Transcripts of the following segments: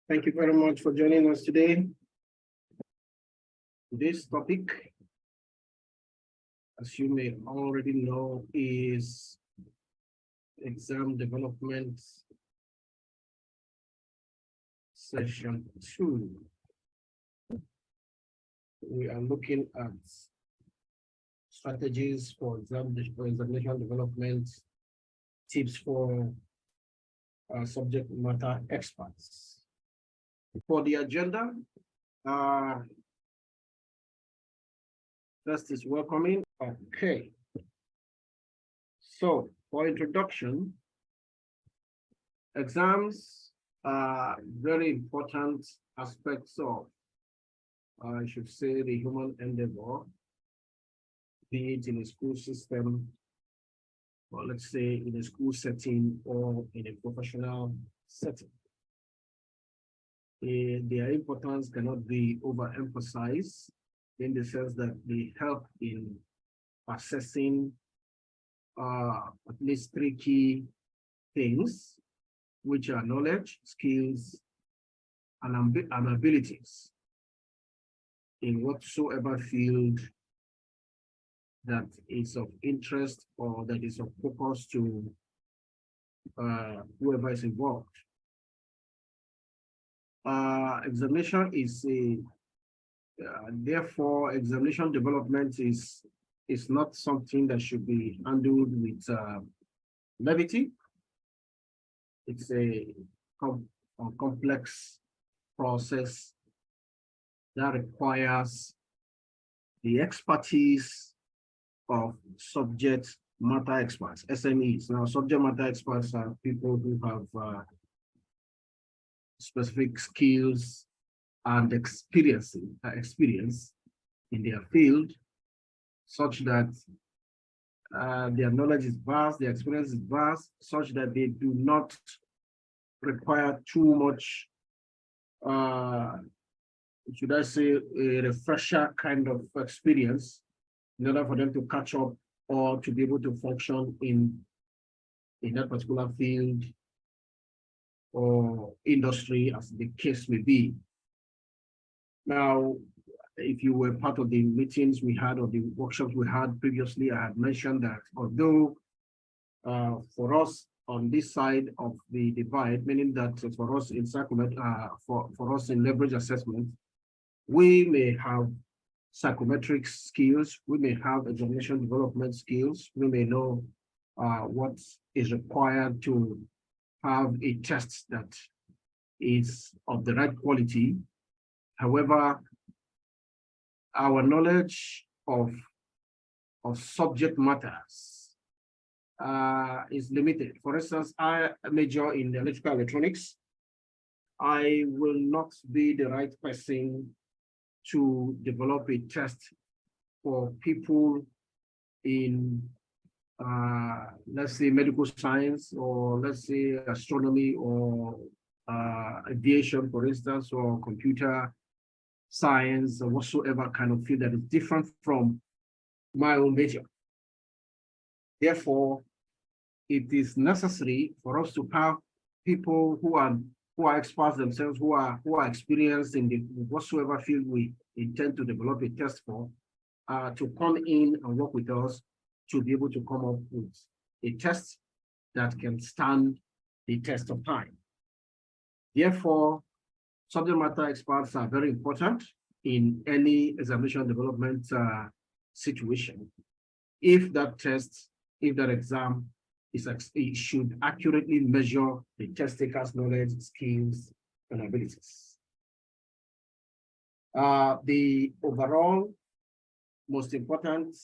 Thank you very much for joining us today. This topic, as you may already know, is exam development session 2. We are looking at strategies for examination development, tips for subject matter experts. For the agenda, first is welcoming. Okay. So for introduction, exams are very important aspects of, I should say, the human endeavor, be it in a school system, or let's say in a school setting or in a professional setting. Their importance cannot be overemphasized in the sense that they help in assessing at least 3 key things, which are knowledge, skills, and abilities in whatsoever field that is of interest or that is of focus to whoever is involved. Examination is therefore examination development is not something that should be handled with levity. It's a complex process that requires the expertise of subject matter experts, SMEs. Now, subject matter experts are people who have specific skills and experience in their field, such that their knowledge is vast, their experience is vast, such that they do not require too much, should I say, a refresher kind of experience in order for them to catch up or to be able to function in that particular field or industry, as the case may be. Now, if you were part of the meetings we had or the workshops we had previously, I had mentioned that although for us on this side of the divide, meaning that for us in for us in leverage assessment, we may have psychometric skills, we may have examination development skills, we may know what is required to have a test that is of the right quality. However, our knowledge of subject matters is limited. For instance, I major in electrical electronics. I will not be the right person to develop a test for people in, let's say, medical science, or let's say astronomy, or aviation, for instance, or computer science, or whatsoever kind of field that is different from my own major. Therefore, it is necessary for us to have people who are experts themselves, who are experienced in the whatsoever field we intend to develop a test for, to come in and work with us to be able to come up with a test that can stand the test of time. Therefore, subject matter experts are very important in any examination development situation. If that test, if that exam it should accurately measure the test taker's knowledge, skills, and abilities. The overall most important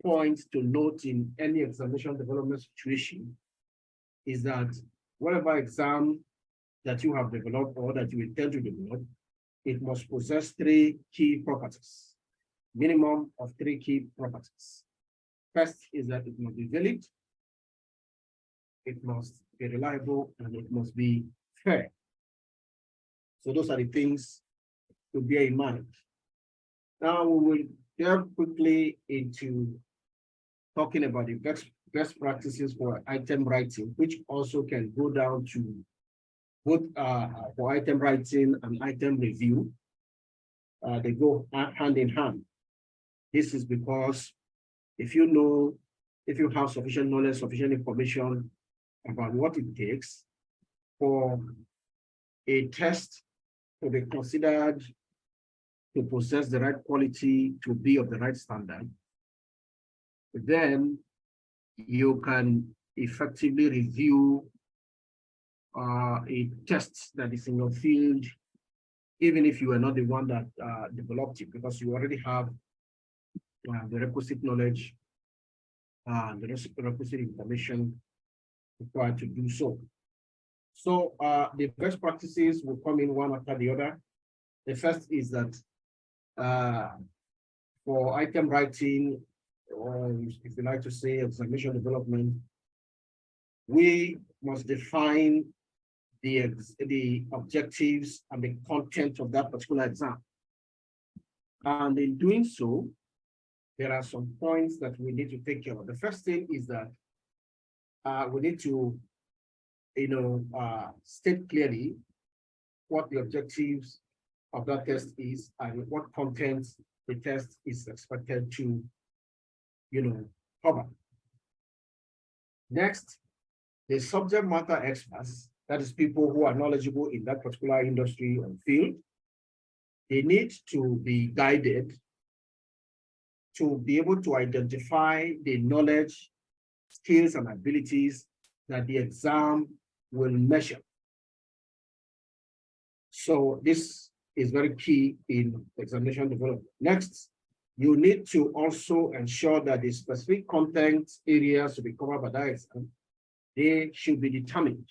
point to note in any examination development situation is that whatever exam that you have developed or that you intend to develop, it must possess 3 key properties, minimum of 3 key properties. First is that it must be valid, it must be reliable, and it must be fair. So those are the things to bear in mind. Now we will delve quickly into talking about the best practices for item writing, which also can go down to both for item writing and item review, they go hand in hand. This is because if you have sufficient knowledge, sufficient information about what it takes for a test to be considered to possess the right quality, to be of the right standard, then you can effectively review a test that is in your field, even if you are not the one that developed it, because you already have the requisite knowledge and the requisite information required to do so. So the best practices will come in one after the other. The first is that for item writing, or if you like to say examination development, we must define the objectives and the content of that particular exam. And in doing so, there are some points that we need to take care of. The first thing is that we need to, state clearly what the objectives of that test is and what content the test is expected to, cover. Next, the subject matter experts, that is people who are knowledgeable in that particular industry or field, they need to be guided to be able to identify the knowledge, skills, and abilities that the exam will measure. So this is very key in examination development. Next, you need to also ensure that the specific content areas to be covered by that exam, they should be determined.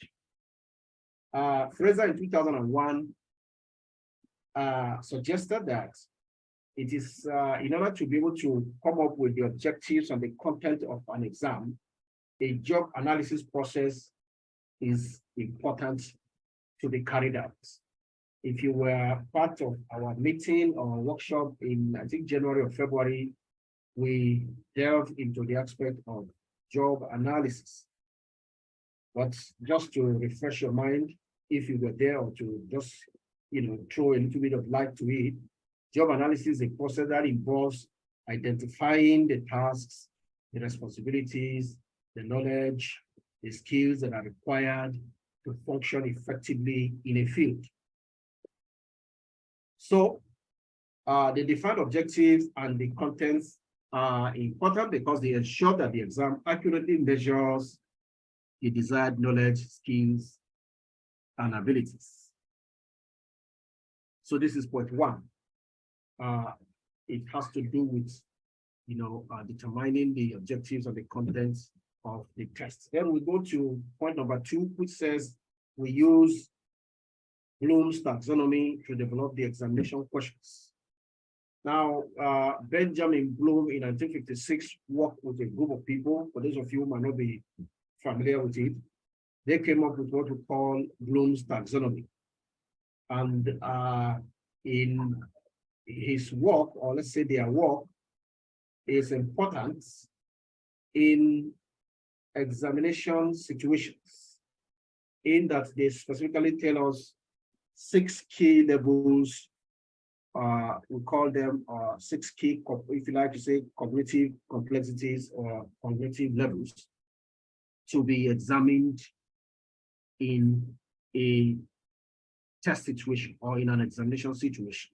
Fraser in 2001 suggested that it is in order to be able to come up with the objectives and the content of an exam, a job analysis process is important to be carried out. If you were part of our meeting or workshop in, I think, January or February, we delved into the aspect of job analysis. But just to refresh your mind, if you were there, or to just, throw a little bit of light to it, job analysis is a process that involves identifying the tasks, the responsibilities, the knowledge, the skills that are required to function effectively in a field. So the defined objectives and the contents are important because they ensure that the exam accurately measures the desired knowledge, skills, and abilities. So this is point one. It has to do with, determining the objectives and the contents of the test. Then we go to point number two, which says we use Bloom's taxonomy to develop the examination questions. Now, Benjamin Bloom in 1956 worked with a group of people. For those of you who might not be familiar with it, they came up with what we call Bloom's taxonomy. And in his work, or let's say their work, is important in examination situations, in that they specifically tell us 6 key levels. We call them 6 key, if you like to say, cognitive complexities or cognitive levels to be examined in a test situation or in an examination situation.